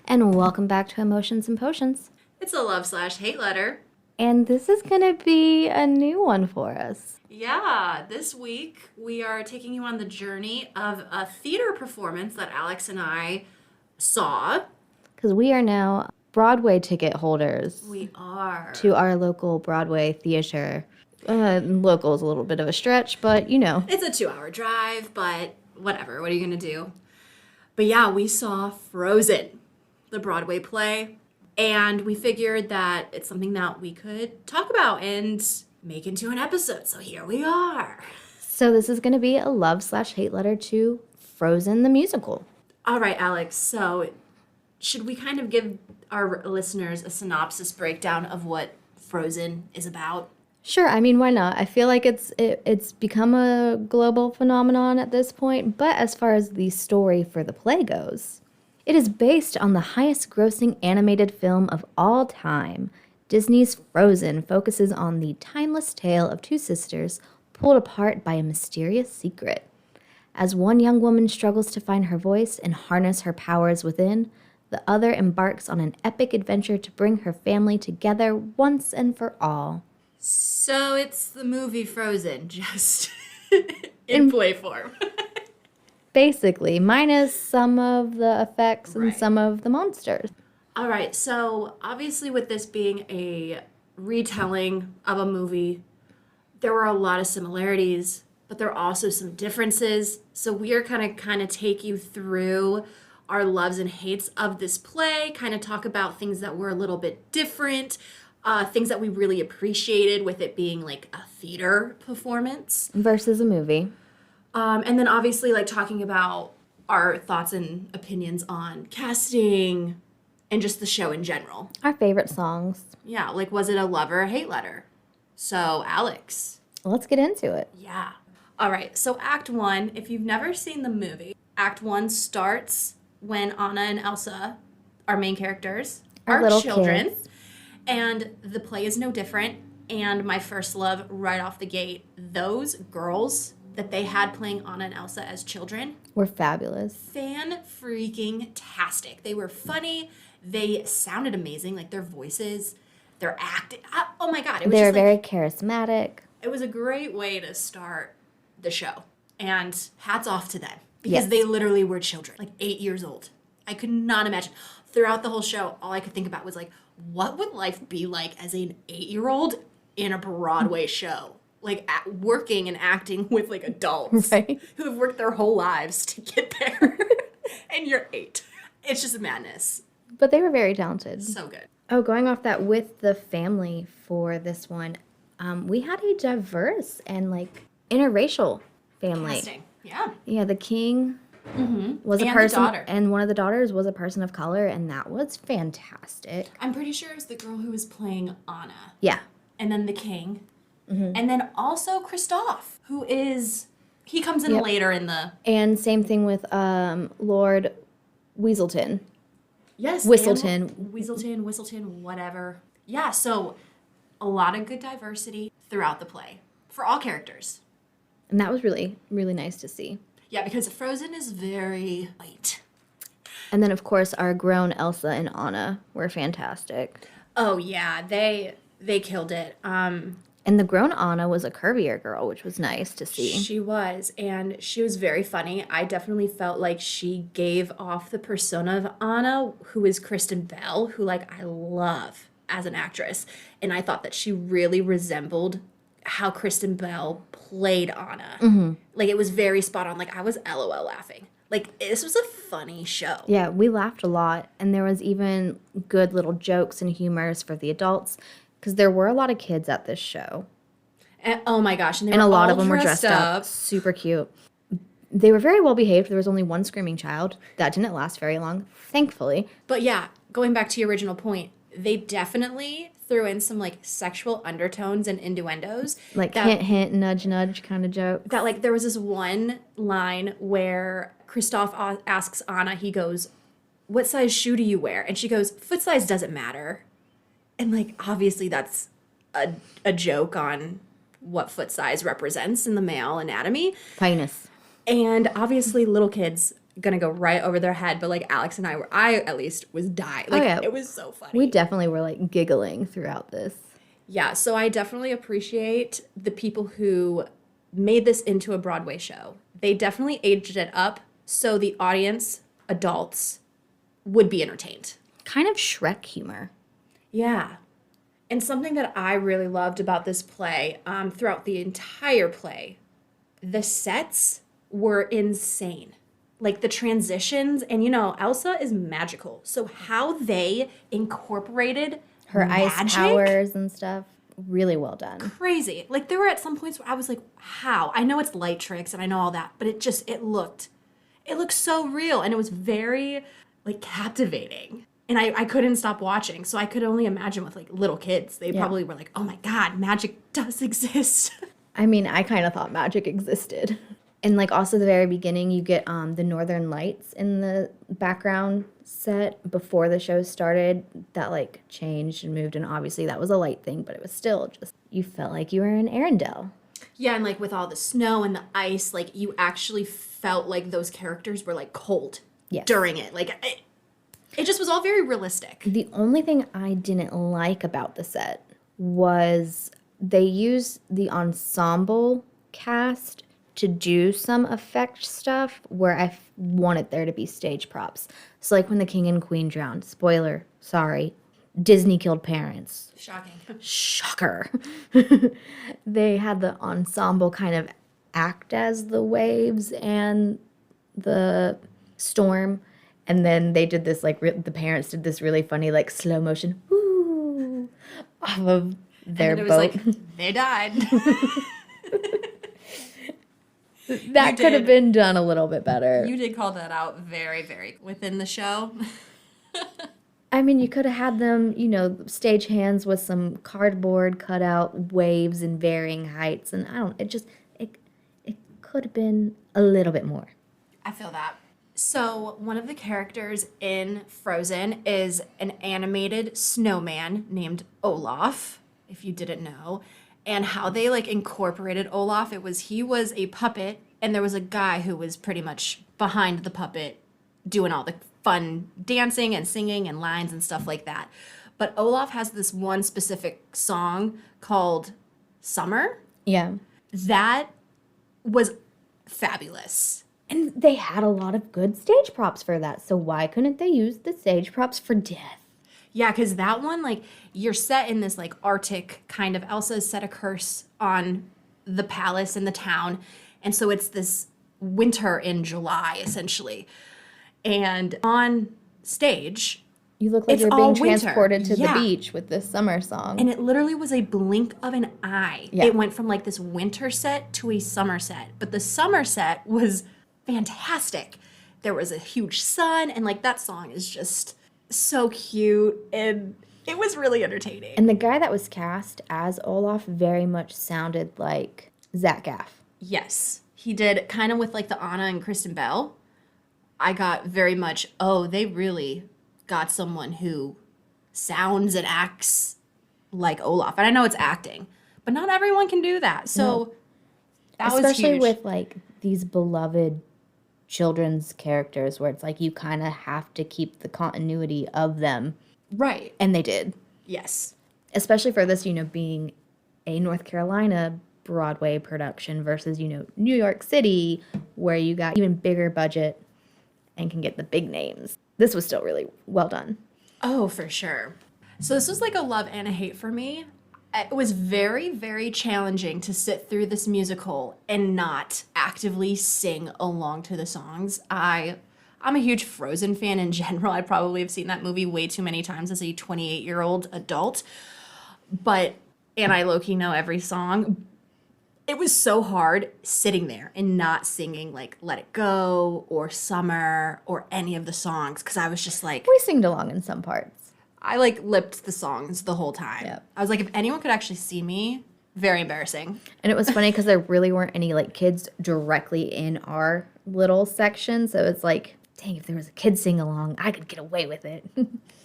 And welcome back to Emotions and Potions. It's a love/hate letter. And this is going to be a new one for us. Yeah, this week we are taking you on the journey of a theater performance that Alex and I saw. Because we are now Broadway ticket holders We are. to our local Broadway theater. Local is a little bit of a stretch, but you know. It's a 2-hour drive, but whatever. What are you going to do? But yeah, we saw Frozen, the Broadway play. And we figured that it's something that we could talk about and make into an episode. So here we are. So this is going to be a love/hate letter to Frozen the musical. All right, Alex. So should we kind of give our listeners a synopsis breakdown of what Frozen is about? Sure, I mean, why not? I feel like it's become a global phenomenon at this point, but as far as the story for the play goes, it is based on the highest-grossing animated film of all time. Disney's Frozen focuses on the timeless tale of two sisters pulled apart by a mysterious secret. As one young woman struggles to find her voice and harness her powers within, the other embarks on an epic adventure to bring her family together once and for all. So it's the movie Frozen, just in play form. Basically, minus some of the effects and Right. some of the monsters. All right, so obviously with this being a retelling of a movie, there were a lot of similarities, but there are also some differences. So we are kind of take you through our loves and hates of this play, kind of talk about things that were a little bit different, things that we really appreciated with it being like a theater performance. Versus a movie. And then obviously like talking about our thoughts and opinions on casting and just the show in general. Our favorite songs. Yeah, like was it a love or a hate letter? So, Alex. Let's get into it. Yeah. All right, so Act 1, if you've never seen the movie, Act 1 starts when Anna and Elsa, our main characters, Our are little children. kids. And the play is no different. And my first love right off the gate, those girls that they had playing Anna and Elsa as children, We're fabulous. fan-freaking-tastic. They were funny. They sounded amazing. Like their voices, their acting. Oh my God. It was They're just like, very charismatic. it was a great way to start the show. And hats off to them. Because Yes. they literally were children, like 8 years old. I could not imagine. Throughout the whole show, all I could think about was like, what would life be like as an 8-year-old in a Broadway show? Like working and acting with like adults Right. who have worked their whole lives to get there. And you're 8. It's just madness. But they were very talented. So good. Oh, going off that with the family for this one, we had a diverse and like interracial family. Casting. Yeah. Yeah, the king was a And the person, daughter. and one of the daughters was a person of color, and that was fantastic. I'm pretty sure it was the girl who was playing Anna. Yeah, And then the king. And then also Christoph, who is, he comes in Yep. later in the, and same thing with Lord Weaselton. yes. Whistleton. Whistleton, whatever. Yeah, so a lot of good diversity throughout the play for all characters. And that was really, really nice to see. Yeah, because Frozen is very white. And then, of course, our grown Elsa and Anna were fantastic. Oh yeah, they killed it. And the grown Anna was a curvier girl, which was nice to see. She was, and she was very funny. I definitely felt like she gave off the persona of Anna, who is Kristen Bell, who like I love as an actress. And I thought that she really resembled how Kristen Bell played Anna. Like it was very spot on. Like I was LOL laughing. Like this was a funny show. Yeah, we laughed a lot, and there was even good little jokes and humors for the adults, because there were a lot of kids at this show. And, oh my gosh. And, they And a were lot all of them were dressed up super cute. They were very well behaved. There was only one screaming child. That didn't last very long, thankfully. But yeah, going back to your original point, they definitely threw in some like sexual undertones and innuendos. Like that, hint, hint, nudge, nudge kind of joke. that like there was this one line where Christoph asks Anna, he goes, "What size shoe do you wear?" And she goes, "Foot size doesn't matter." And like obviously that's a joke on what foot size represents in the male anatomy. Penis. And obviously little kids gonna go right over their head, but like Alex and I at least was dying. Like yeah. it was so funny. We definitely were like giggling throughout this. Yeah, so I definitely appreciate the people who made this into a Broadway show. They definitely aged it up so the audience, adults, would be entertained. Kind of Shrek humor. Yeah. And something that I really loved about this play, throughout the entire play, the sets were insane. Like the transitions, and Elsa is magical. So how they incorporated Her magic, ice powers and stuff, really well done. crazy. Like there were at some points where I was like, how? I know it's light tricks and I know all that, but it looked so real, and it was very like captivating. And I couldn't stop watching. So I could only imagine with like little kids. They probably were like, oh my God, magic does exist. I mean, I kind of thought magic existed. And like also the very beginning, you get the Northern Lights in the background set before the show started that like changed and moved. And obviously that was a light thing, but it was still just, you felt like you were in Arendelle. Yeah, and like with all the snow and the ice, like you actually felt like those characters were like cold during it. Like it just was all very realistic. The only thing I didn't like about the set was they used the ensemble cast to do some effect stuff where I wanted there to be stage props. So like when the king and queen drowned, spoiler, sorry, Disney killed parents. Shocking. Shocker. They had the ensemble kind of act as the waves and the storm. And then they did this, like, the parents did this really funny, like, slow motion, woo, off of their and it boat. was like, they died. That could have been done a little bit better. You did call that out very, very within the show. I mean, you could have had them, stage hands with some cardboard cut out waves in varying heights. And it could have been a little bit more. I feel that. So one of the characters in Frozen is an animated snowman named Olaf, if you didn't know. And how they like incorporated Olaf, he was a puppet, and there was a guy who was pretty much behind the puppet doing all the fun dancing and singing and lines and stuff like that. But Olaf has this one specific song called Summer. Yeah. That was fabulous. And they had a lot of good stage props for that. So why couldn't they use the stage props for death? Yeah, because that one, like, you're set in this, like, Arctic kind of. Elsa's set a curse on the palace and the town. And so it's this winter in July, essentially. And on stage, you look like it's you're being all winter. transported to Yeah. the beach with this summer song. And it literally was a blink of an eye. Yeah. It went from, like, this winter set to a summer set. But the summer set was fantastic. There was a huge sun, and, like, that song is just so cute, and it was really entertaining. And the guy that was cast as Olaf very much sounded like Zach Gaff. Yes, he did, kind of with like the Anna and Kristen Bell. I got very much, they really got someone who sounds and acts like Olaf. And I know it's acting, but not everyone can do that. So that was huge. Especially with like these beloved children's characters where it's like you kind of have to keep the continuity of them. Right. And they did. Yes. Especially for this, being a North Carolina Broadway production versus, New York City, where you got even bigger budget and can get the big names. This was still really well done. Oh, for sure. So this was like a love and a hate for me. It was very, very challenging to sit through this musical and not actively sing along to the songs. I'm a huge Frozen fan in general. I probably have seen that movie way too many times as a 28-year-old adult. And I low-key know every song. It was so hard sitting there and not singing like Let It Go or Summer or any of the songs, because I was just like... We singed along in some parts. I like lipped the songs the whole time. Yep. I was like, if anyone could actually see me, very embarrassing. And it was funny because there really weren't any like kids directly in our little section. So it's like, dang, if there was a kid sing along, I could get away with it.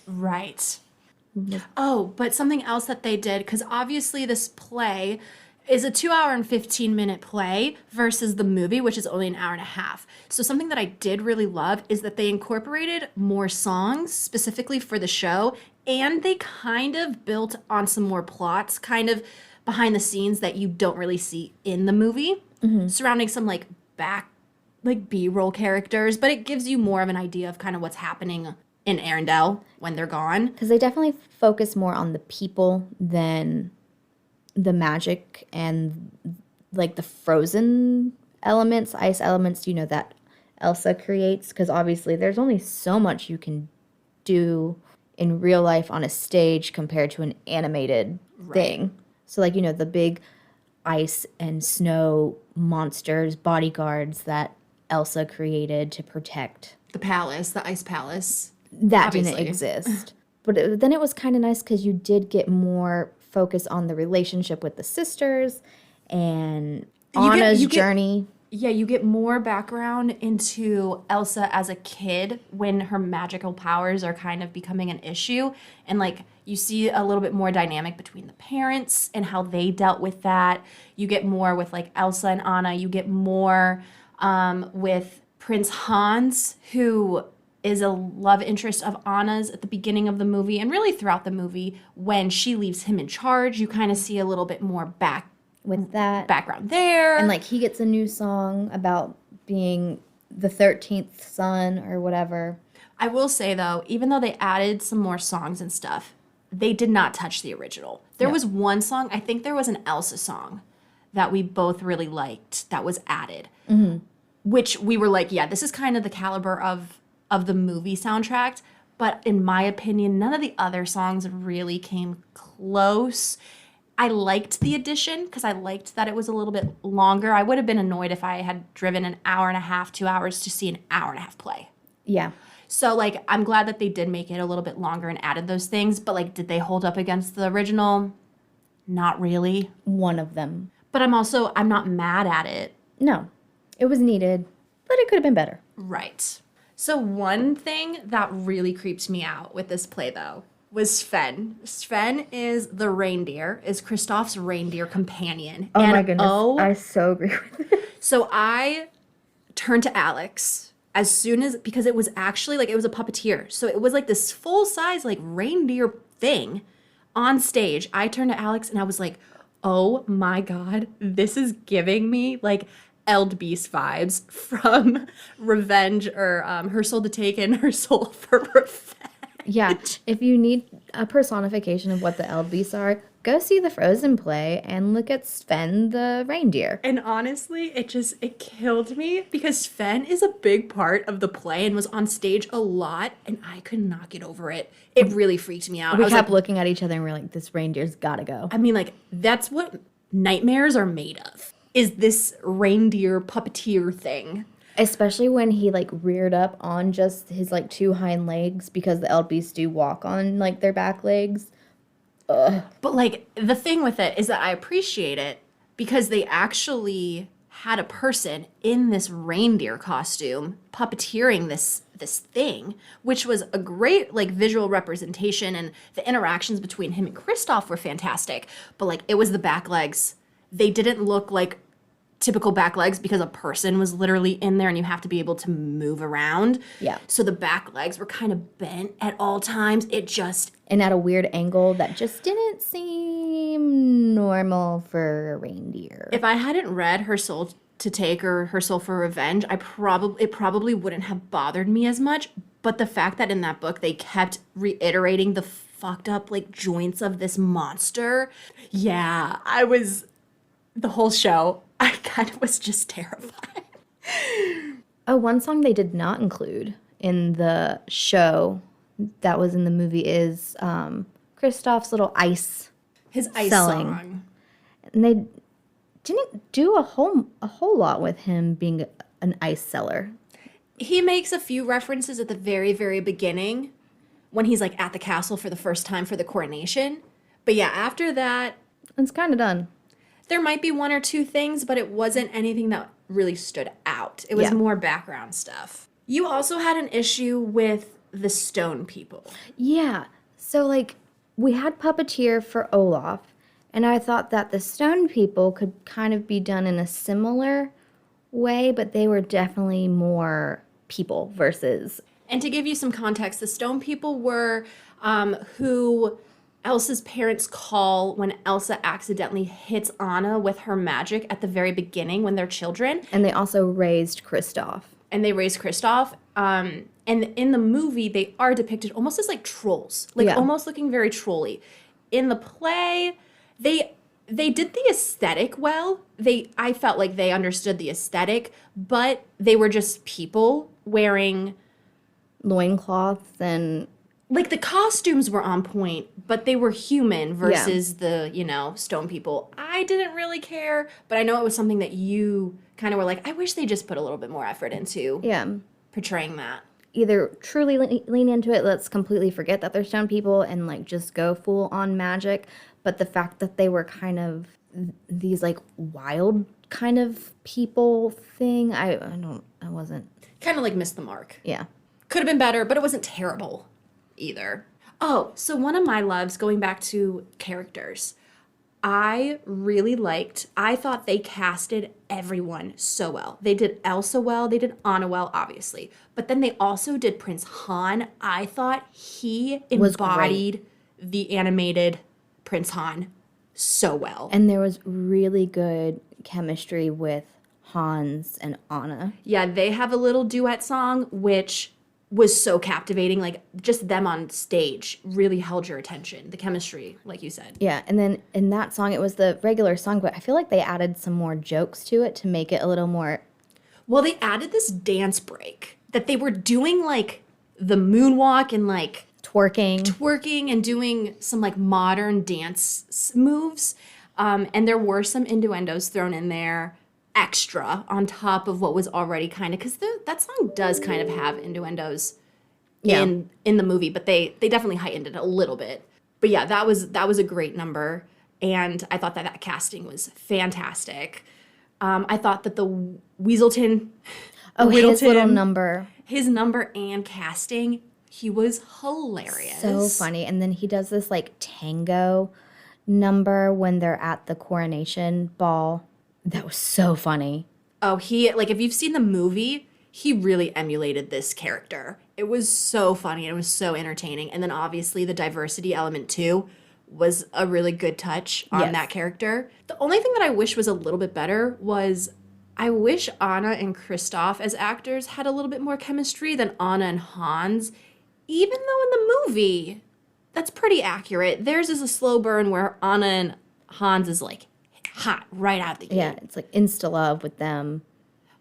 Right. Oh, but something else that they did, because obviously this play is a 2 hour and 15-minute play versus the movie, which is only an hour and a half. So something that I did really love is that they incorporated more songs specifically for the show, and they kind of built on some more plots, kind of behind the scenes that you don't really see in the movie, surrounding some like B-roll characters, but it gives you more of an idea of kind of what's happening in Arendelle when they're gone. Because they definitely focus more on the people than the magic and like the frozen elements, ice elements, that Elsa creates. Because obviously there's only so much you can do in real life on a stage compared to an animated thing. So like, the big ice and snow monsters, bodyguards that Elsa created to protect. The palace, the ice palace. That obviously didn't exist. But then it was kind of nice because you did get more focus on the relationship with the sisters and Anna's journey. Yeah, you get more background into Elsa as a kid when her magical powers are kind of becoming an issue. And like you see a little bit more dynamic between the parents and how they dealt with that. You get more with like Elsa and Anna. You get more with Prince Hans, who is a love interest of Anna's at the beginning of the movie and really throughout the movie. When she leaves him in charge, you kind of see a little bit more with that background there. And like he gets a new song about being the 13th son or whatever. I will say though, even though they added some more songs and stuff, they did not touch the original. There was one song, I think there was an Elsa song that we both really liked that was added, which we were like, yeah, this is kind of the caliber of the movie soundtrack. But in my opinion, none of the other songs really came close. I liked the addition because I liked that it was a little bit longer. I would have been annoyed if I had driven an hour and a half, 2 hours to see an hour and a half play. Yeah. So, like, I'm glad that they did make it a little bit longer and added those things. But, like, did they hold up against the original? Not really. One of them. But I'm not mad at it. No. It was needed, but it could have been better. Right. So one thing that really creeps me out with this play, though, was Sven. Sven is the reindeer, is Kristoff's reindeer companion. Oh, my goodness. I so agree with it. So I turned to Alex as soon as, because it was actually, like, it was a puppeteer. So it was, like, this full-size, like, reindeer thing on stage. I turned to Alex, and I was like, oh, my God, this is giving me, like, Beast vibes from Revenge, or Her Soul to Take and Her Soul for Revenge. Yeah, if you need a personification of what the Beasts are, go see the Frozen play and look at Sven the reindeer. And honestly, it killed me because Sven is a big part of the play and was on stage a lot, and I could not get over it. It really freaked me out. We kept looking at each other and we were like, this reindeer's gotta go. I mean, like, that's what nightmares are made of, is this reindeer puppeteer thing. Especially when he, like, reared up on just his, like, two hind legs, because the Beasts do walk on, like, their back legs. Ugh. But, like, the thing with it is that I appreciate it because they actually had a person in this reindeer costume puppeteering this thing, which was a great, like, visual representation, and the interactions between him and Kristoff were fantastic. But, like, it was the back legs. They didn't look like typical back legs because a person was literally in there and you have to be able to move around. Yeah. So the back legs were kind of bent at all times. And at a weird angle that just didn't seem normal for a reindeer. If I hadn't read Her Soul to Take or Her Soul for Revenge, it probably wouldn't have bothered me as much. But the fact that in that book they kept reiterating the fucked up, like, joints of this monster. Yeah, the whole show, I kind of was just terrified. Oh, one song they did not include in the show that was in the movie is Kristoff's little ice. His ice selling song. And they didn't do a whole lot with him being an ice seller. He makes a few references at the very, very beginning when he's, like, at the castle for the first time for the coronation. But yeah, after that, It's kind of done. there might be one or two things, but it wasn't anything that really stood out. It was more background stuff. You also had an issue with the stone people. Yeah. So, like, we had Puppeteer for Olaf, And I thought that the stone people could kind of be done in a similar way, but they were definitely more people versus. And to give you some context, the stone people were who Elsa's parents call when Elsa accidentally hits Anna with her magic at the very beginning when they're children. And they also raised Kristoff. And they raised Kristoff. And in the movie, they are depicted almost as like trolls, like almost looking very trolly. In the play, they did the aesthetic well. I felt like they understood the aesthetic, but they were just people wearing Loincloths and like the costumes were on point, but they were human versus the, stone people. I didn't really care, but I know it was something that you kind of were like, I wish they just put a little bit more effort into portraying that. Either truly lean into it, let's completely forget that they're stone people and like just go full on magic. But the fact that they were kind of these like wild kind of people thing, I wasn't. Kind of like missed the mark. Yeah. Could have been better, but it wasn't terrible either. Oh, so one of my loves, going back to characters, I thought they casted everyone so well. They did Elsa well, they did Anna well, obviously. But then they also did Prince Han. I thought he embodied the animated Prince Han so well. And there was really good chemistry with Hans and Anna. Yeah, they have a little duet song, which was so captivating. Like, just them on stage really held your attention. The chemistry, like you said. Yeah, and then in that song, it was the regular song, but I feel like they added some more jokes to it to make it a little more... Well, they added this dance break that they were doing, like, the moonwalk and, like... Twerking and doing some, like, modern dance moves. And there were some innuendos thrown in there extra on top of what was already kind of, because that song does kind of have innuendos in the movie, but they definitely heightened it a little bit. But yeah, that was a great number, and I thought that casting was fantastic. I thought that the Weaselton, his little number, his number and casting, he was hilarious, so funny. And then he does this like tango number when they're at the coronation ball. That was so funny. Oh, if you've seen the movie, he really emulated this character. It was so funny and it was so entertaining. And then obviously the diversity element too was a really good touch on that character. The only thing that I wish was a little bit better was I wish Anna and Kristoff as actors had a little bit more chemistry than Anna and Hans, even though in the movie, that's pretty accurate. Theirs is a slow burn where Anna and Hans is like hot right out the gate. Yeah, it's like insta-love with them.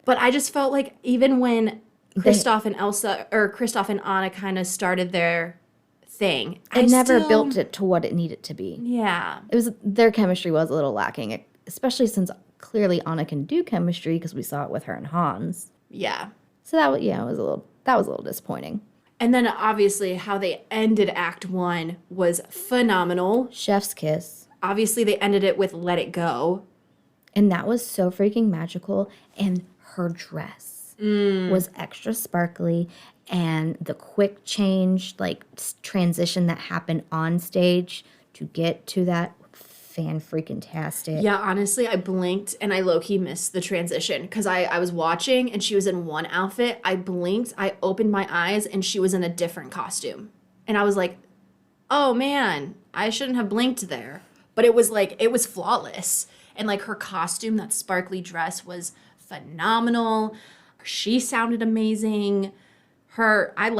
But I just felt like even when Kristoff and Elsa, or Kristoff and Anna kind of started their thing, It never built it to what it needed to be. Yeah. Their chemistry was a little lacking, especially since clearly Anna can do chemistry because we saw it with her and Hans. Yeah. So that was a little disappointing. And then obviously how they ended Act 1 was phenomenal. Chef's kiss. Obviously, they ended it with Let It Go. And that was so freaking magical. And her dress was extra sparkly. And the quick change, like transition that happened on stage to get to that fan-freaking-tastic. Yeah, honestly, I blinked and I low-key missed the transition because I was watching and she was in one outfit. I blinked, I opened my eyes, and she was in a different costume. And I was like, oh man, I shouldn't have blinked there. But it was flawless. And like her costume, that sparkly dress was phenomenal. She sounded amazing. I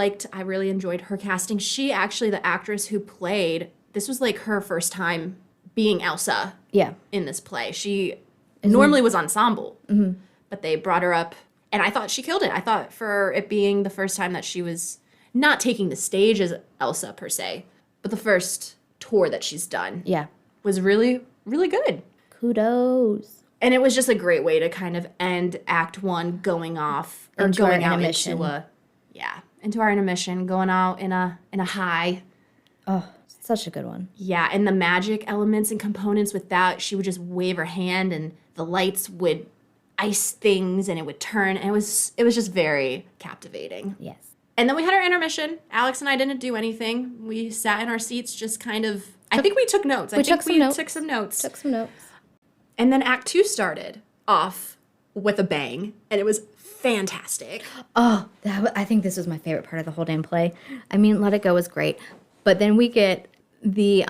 really enjoyed her casting. She actually, the actress who played, this was like her first time being Elsa in this play. She normally was ensemble, but they brought her up and I thought she killed it. I thought for it being the first time that she was not taking the stage as Elsa per se, but the first tour that she's done. Yeah. Was really, really good. Kudos. And it was just a great way to kind of end Act 1 going off or Into going our out intermission. into our intermission, going out in a high. Oh, such a good one. Yeah, and the magic elements and components with that, she would just wave her hand and the lights would ice things and it would turn, and it was just very captivating. Yes. And then we had our intermission. Alex and I didn't do anything. We sat in our seats just kind of, I think we took notes. I think we took some notes. Took some notes. And then Act 2 started off with a bang, and it was fantastic. Oh, I think this was my favorite part of the whole damn play. I mean, Let It Go was great. But then we get the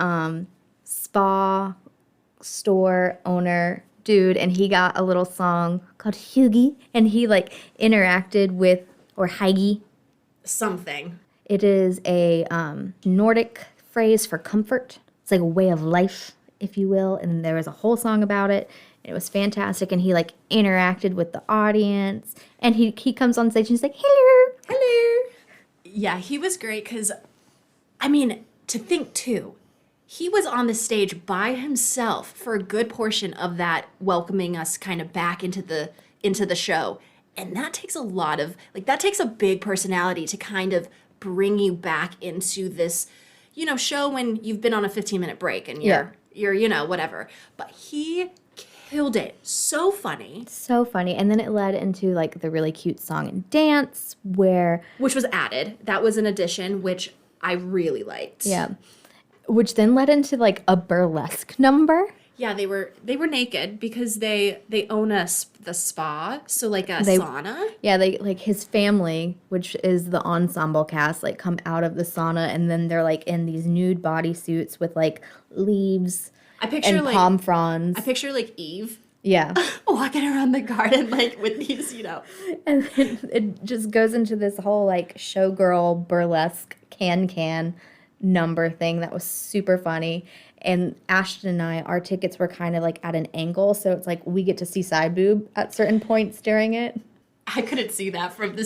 spa store owner dude, and he got a little song called Hugie, and he like interacted with, or Heigi. Something. It is a Nordic phrase for comfort. It's like a way of life, if you will. And there was a whole song about it. It was fantastic, and he like interacted with the audience. And he comes on stage and he's like, "Hello, Hello." Yeah, he was great because, I mean, to think too, he was on the stage by himself for a good portion of that, welcoming us kind of back into the show. And that takes a lot of, like, that takes a big personality to kind of bring you back into this, you know, show when you've been on a 15-minute break and you're, you know, whatever. But he killed it. So funny. So funny. And then it led into like the really cute song and dance which was added. That was an addition, which I really liked. Yeah. Which then led into like a burlesque number. Yeah, they were naked because they own the spa, so like a sauna. Yeah, they like his family, which is the ensemble cast, like come out of the sauna, and then they're like in these nude bodysuits with like leaves and palm fronds. I picture like Eve. Yeah. Walking around the garden like with these, you know. And then it just goes into this whole like showgirl burlesque can number thing that was super funny. And Ashton and I, our tickets were kind of like at an angle, so it's like we get to see side boob at certain points during it. I couldn't see that from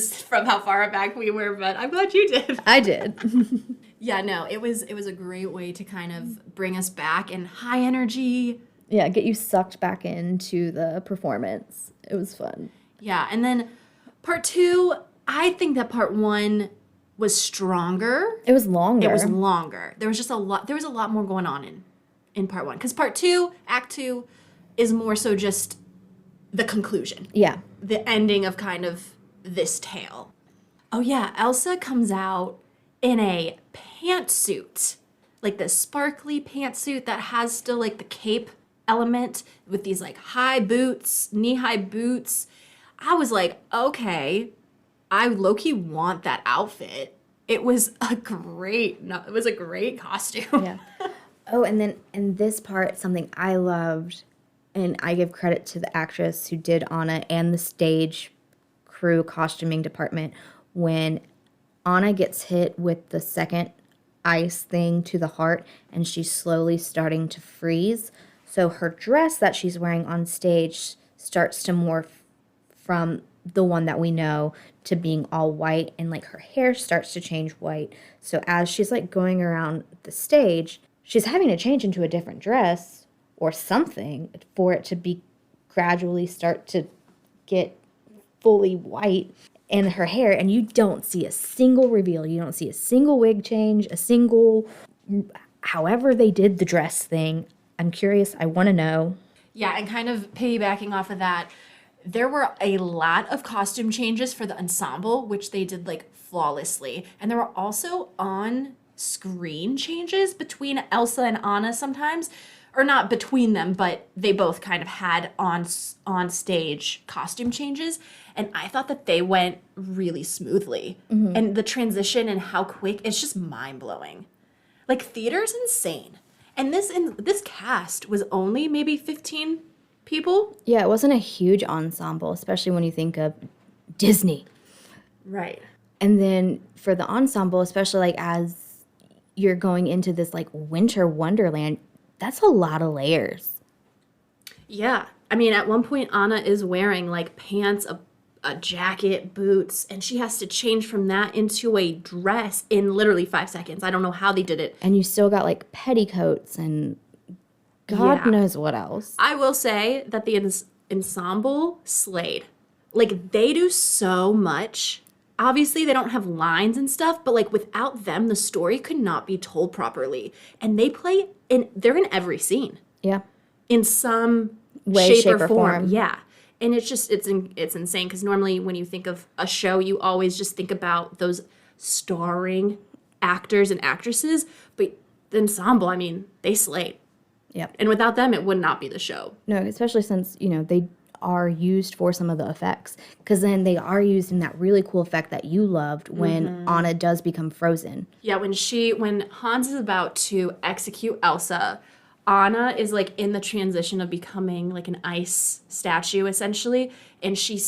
how far back we were, but I'm glad you did. I did. Yeah, no, it was a great way to kind of bring us back in high energy. Yeah, get you sucked back into the performance. It was fun. Yeah, and then part 2, I think that part 1 was stronger. It was longer. It was longer. There was just a lot more going on in part 1. Because part 2, Act 2, is more so just the conclusion. Yeah. The ending of kind of this tale. Oh yeah, Elsa comes out in a pantsuit. Like this sparkly pantsuit that has still like the cape element with these like high boots, knee-high boots. I was like, okay, I low-key want that outfit. It was a great costume. Yeah. Oh, and then in this part, something I loved, and I give credit to the actress who did Anna and the stage crew costuming department, when Anna gets hit with the second ice thing to the heart and she's slowly starting to freeze. So her dress that she's wearing on stage starts to morph from the one that we know to being all white, and like her hair starts to change white. So as she's like going around the stage, she's having to change into a different dress or something for it to be gradually start to get fully white. And her hair, and you don't see a single reveal. You don't see a single wig change, however they did the dress thing. I'm curious. I want to know. Yeah, and kind of piggybacking off of that, there were a lot of costume changes for the ensemble, which they did like flawlessly. And there were also on-screen changes between Elsa and Anna sometimes. Or not between them, but they both kind of had on stage costume changes. And I thought that they went really smoothly. Mm-hmm. And the transition and how quick, it's just mind-blowing. Like, theater's insane. And this cast was only maybe 15 people. Yeah, it wasn't a huge ensemble, especially when you think of Disney. Right. And then for the ensemble, especially like as you're going into this like winter wonderland, that's a lot of layers. Yeah. I mean, at one point, Anna is wearing like pants, a jacket, boots, and she has to change from that into a dress in literally 5 seconds. I don't know how they did it. And you still got like petticoats and God knows what else. I will say that the ensemble slayed. Like, they do so much. Obviously, they don't have lines and stuff, but like without them, the story could not be told properly. And they're in every scene. Yeah. In some way, shape, or form. Yeah. And it's insane because normally when you think of a show, you always just think about those starring actors and actresses. But the ensemble, I mean, they slayed. Yep. And without them, it would not be the show. No, especially since, they are used for some of the effects. Because then they are used in that really cool effect that you loved when Anna does become frozen. Yeah, when Hans is about to execute Elsa, Anna is like in the transition of becoming like an ice statue essentially, and she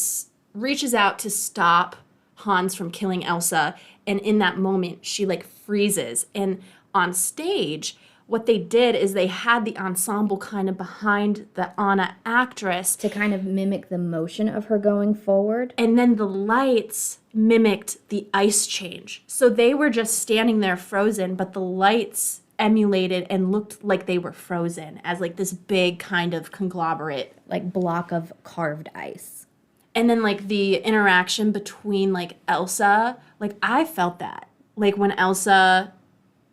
reaches out to stop Hans from killing Elsa, and in that moment she like freezes. And on stage, what they did is they had the ensemble kind of behind the Anna actress To kind of mimic the motion of her going forward. and then the lights mimicked the ice change. So they were just standing there frozen, but the lights emulated and looked like they were frozen as like this big kind of conglomerate. Like block of carved ice. And then like the interaction between like Elsa, like I felt that. Like when Elsa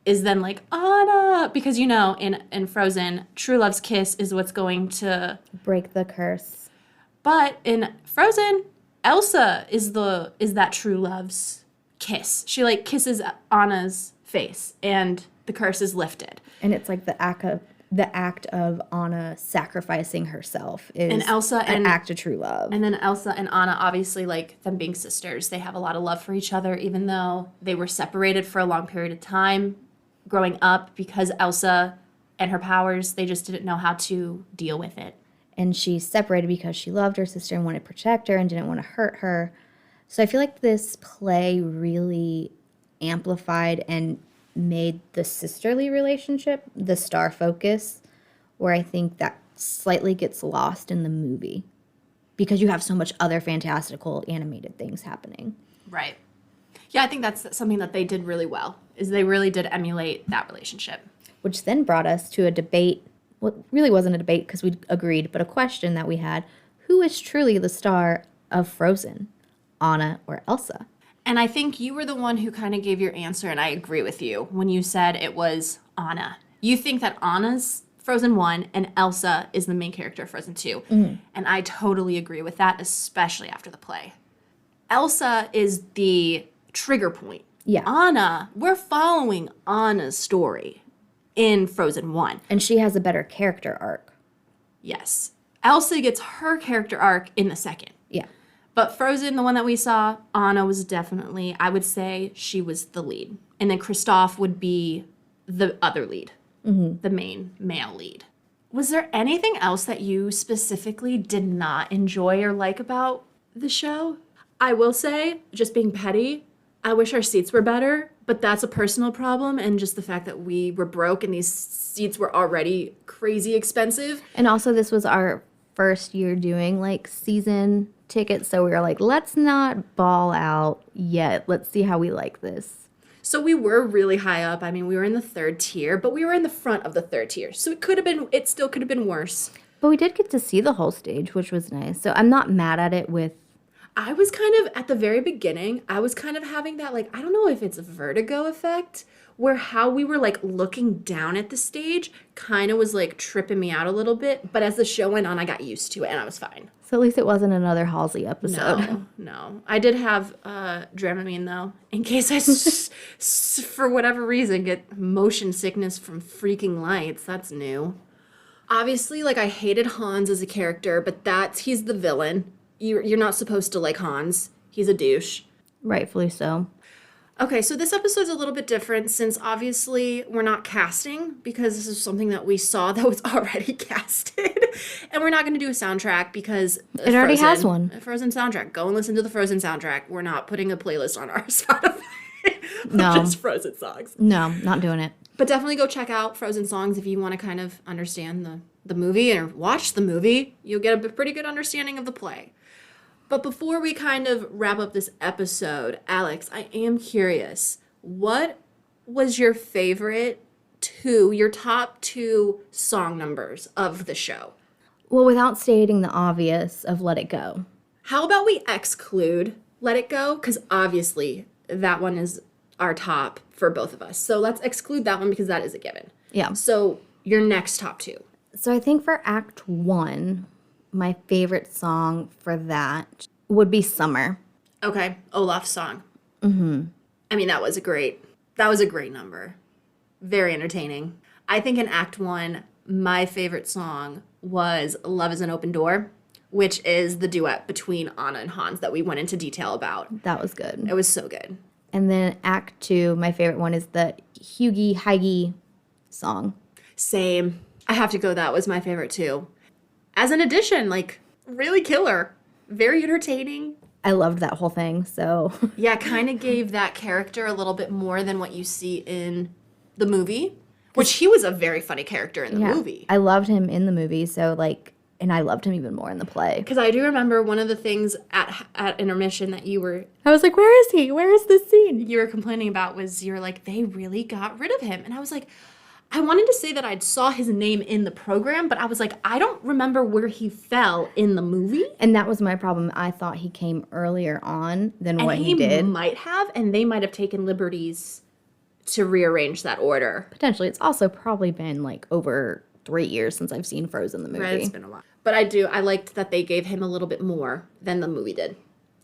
is then like, Anna, because in Frozen, true love's kiss is what's going to Break the curse. But in Frozen, Elsa is that true love's kiss. She like kisses Anna's face and the curse is lifted. And it's like the act of Anna sacrificing herself is And Elsa an and act of true love. And then Elsa and Anna, obviously, like them being sisters, they have a lot of love for each other, even though they were separated for a long period of time growing up because Elsa and her powers, they just didn't know how to deal with it. And she separated because she loved her sister and wanted to protect her and didn't want to hurt her. So I feel like this play really amplified and made the sisterly relationship the star focus, where I think that slightly gets lost in the movie because you have so much other fantastical animated things happening. Right. Yeah, I think that's something that they did really well, is they really did emulate that relationship. Which then brought us to a debate. Well, it really wasn't a debate because we agreed, but a question that we had. Who is truly the star of Frozen, Anna or Elsa? And I think you were the one who kind of gave your answer, and I agree with you when you said it was Anna. You think that Anna's Frozen 1 and Elsa is the main character of Frozen 2. Mm-hmm. And I totally agree with that, especially after the play. Elsa is the trigger point. Yeah. Anna, we're following Anna's story in Frozen 1. And she has a better character arc. Yes. Elsa gets her character arc in the second. Yeah. But Frozen, the one that we saw, Anna was definitely, I would say she was the lead. And then Kristoff would be the other lead, the main male lead. Was there anything else that you specifically did not enjoy or like about the show? I will say, just being petty, I wish our seats were better, but that's a personal problem, and just the fact that we were broke and these seats were already crazy expensive. And also this was our first year doing like season tickets, so we were like, let's not ball out yet. Let's see how we like this. So we were really high up. I mean, we were in the third tier, but we were in the front of the third tier. So it still could have been worse. But we did get to see the whole stage, which was nice. So I'm not mad at it with... I was kind of, at the very beginning, I was kind of having that, like, I don't know if it's a vertigo effect, where how we were, like, looking down at the stage kind of was, like, tripping me out a little bit. But as the show went on, I got used to it, and I was fine. So at least it wasn't another Halsey episode. No. I did have Dramamine, though, in case I, for whatever reason, get motion sickness from freaking lights. That's new. Obviously, like, I hated Hans as a character, but he's the villain. You're not supposed to like Hans. He's a douche. Rightfully so. Okay, so this episode's a little bit different since obviously we're not casting because this is something that we saw that was already casted. And we're not going to do a soundtrack because it already has one. A Frozen soundtrack. Go and listen to the Frozen soundtrack. We're not putting a playlist on our Spotify of just Frozen songs. No, not doing it. But definitely go check out Frozen songs if you want to kind of understand the movie or watch the movie. You'll get a pretty good understanding of the play. But before we kind of wrap up this episode, Alex, I am curious, what was your your top two song numbers of the show? Well, without stating the obvious of Let It Go. How about we exclude Let It Go? Because obviously that one is our top for both of us. So let's exclude that one because that is a given. Yeah. So your next top two. So I think for Act 1... my favorite song for that would be Summer. Okay, Olaf's song. Mm-hmm. I mean, that was a great number. Very entertaining. I think in Act 1, my favorite song was Love is an Open Door, which is the duet between Anna and Hans that we went into detail about. That was good. It was so good. And then Act 2, my favorite one is the Hughie Heige song. Same. I have to go. That was my favorite too. As an addition, like, really killer. Very entertaining. I loved that whole thing, so. Yeah, kind of gave that character a little bit more than what you see in the movie, which he was a very funny character in the movie. I loved him in the movie, so, like, and I loved him even more in the play. Because I do remember one of the things at intermission that you were Where is he? Where is this scene? you were complaining about was you're like, they really got rid of him. And I was like, I wanted to say that I saw his name in the program, but I was like, I don't remember where he fell in the movie. And that was my problem. I thought he came earlier on than what he did. Might have, and they might have taken liberties to rearrange that order. Potentially. It's also probably been, like, over 3 years since I've seen Frozen the movie. Right, it's been a while. But I liked that they gave him a little bit more than the movie did.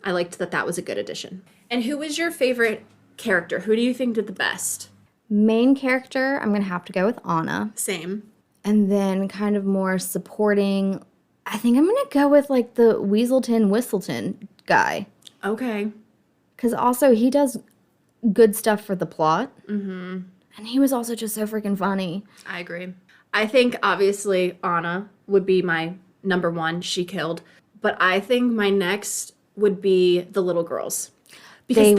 I liked that was a good addition. And who was your favorite character? Who do you think did the best? Main character, I'm going to have to go with Anna. Same. And then kind of more supporting, I think I'm going to go with, like, the Weaselton Whistleton guy. Okay. Because also he does good stuff for the plot. Mm-hmm. And he was also just so freaking funny. I agree. I think, obviously, Anna would be my number one. She killed. But I think my next would be the little girls. Because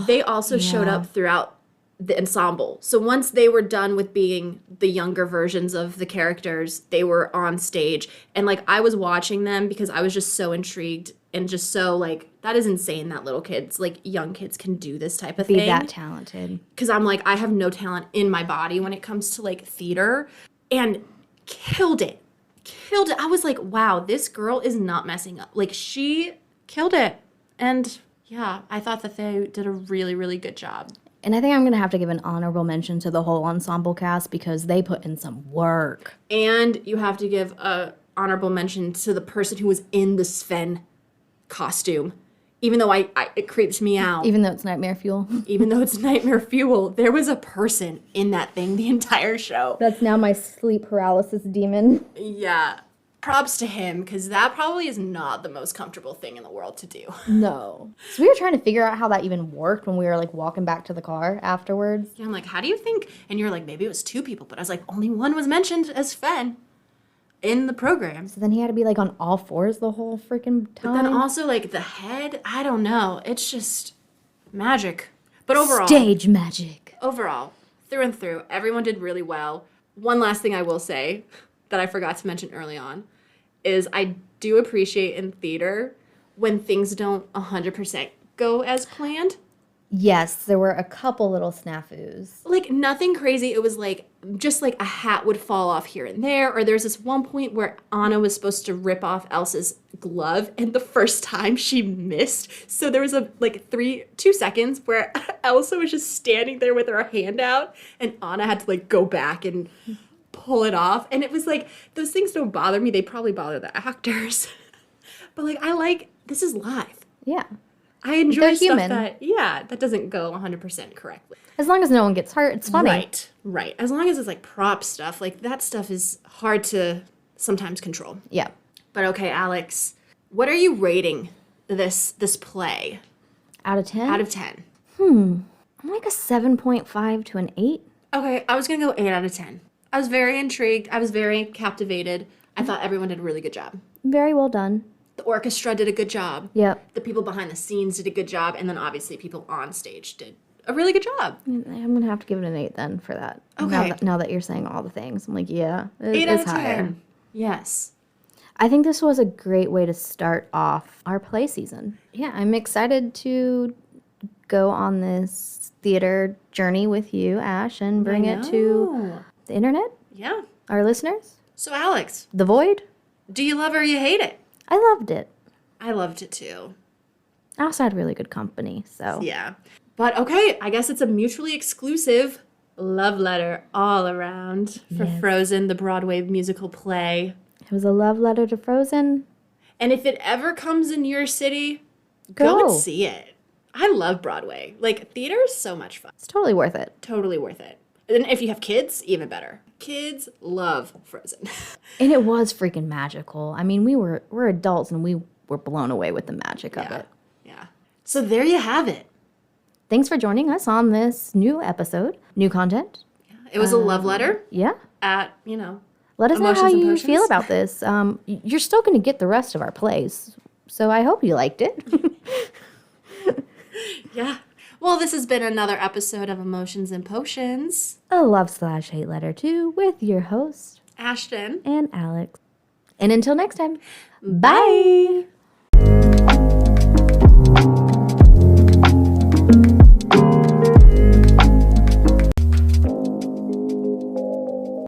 they also showed up throughout the ensemble. So once they were done with being the younger versions of the characters, they were on stage. And, like, I was watching them because I was just so intrigued and just so, like, that is insane that little kids, like, young kids can do this type of thing. Be that talented. Because I'm like, I have no talent in my body when it comes to, like, theater. And killed it. Killed it. I was like, wow, this girl is not messing up. Like, she killed it. And, yeah, I thought that they did a really, really good job. And I think I'm going to have to give an honorable mention to the whole ensemble cast because they put in some work. And you have to give a honorable mention to the person who was in the Sven costume. Even though it creeps me out. Even though it's nightmare fuel. Even though it's nightmare fuel, there was a person in that thing the entire show. That's now my sleep paralysis demon. Yeah. Props to him, because that probably is not the most comfortable thing in the world to do. No. So we were trying to figure out how that even worked when we were, like, walking back to the car afterwards. Yeah, I'm like, how do you think? And you're like, maybe it was 2 people. But I was like, only one was mentioned as Sven in the program. So then he had to be, like, on all fours the whole freaking time. But then also, like, the head, I don't know. It's just magic. But overall. Stage magic. Overall, through and through, everyone did really well. One last thing I will say that I forgot to mention early on is I do appreciate in theater when things don't 100% go as planned. Yes, there were a couple little snafus. Like, nothing crazy. It was like, just like a hat would fall off here and there. Or there's this one point where Anna was supposed to rip off Elsa's glove, and the first time she missed. So there was 2 seconds where Elsa was just standing there with her hand out, and Anna had to, like, go back and pull it off. And it was like, those things don't bother me. They probably bother the actors. But, like, this is live. Yeah. I enjoy They're stuff human. that doesn't go 100% correctly. As long as no one gets hurt, it's funny. Right. As long as it's, like, prop stuff, like, that stuff is hard to sometimes control. Yeah. But okay, Alex, what are you rating this play? Out of 10? Out of 10. I'm like a 7.5 to an 8. Okay, I was going to go 8 out of 10. I was very intrigued. I was very captivated. I thought everyone did a really good job. Very well done. The orchestra did a good job. Yep. The people behind the scenes did a good job. And then obviously people on stage did a really good job. I'm going to have to give it an 8 then for that. Okay. Now that you're saying all the things. I'm like, yeah, 8 out it's of 10. higher. Yes. I think this was a great way to start off our play season. Yeah, I'm excited to go on this theater journey with you, Ash, and bring it to the internet, Yeah. our listeners, So, Alex, the void. do you love or you hate it? I loved it. I loved it too. I also had really good company, so. Yeah. But okay, I guess it's a mutually exclusive love letter all around for Yes. Frozen, the Broadway musical play. It was a love letter to Frozen. And if it ever comes in your city, go Go. and see it. I love Broadway. Like, theater is so much fun. It's totally worth it. Totally worth it. And if you have kids, even better. Kids love Frozen. And it was freaking magical. I mean, we're adults and we were blown away with the magic of it. Yeah. So there you have it. Thanks for joining us on this new episode, new content. It was a love letter Yeah. at, Let us know Emotions how and you Potions. feel about this. You're still going to get the rest of our plays, so I hope you liked it. Yeah. Well, this has been another episode of Emotions and Potions. A love/hate letter to with your host, Ashton. and Alex. And until next time, bye.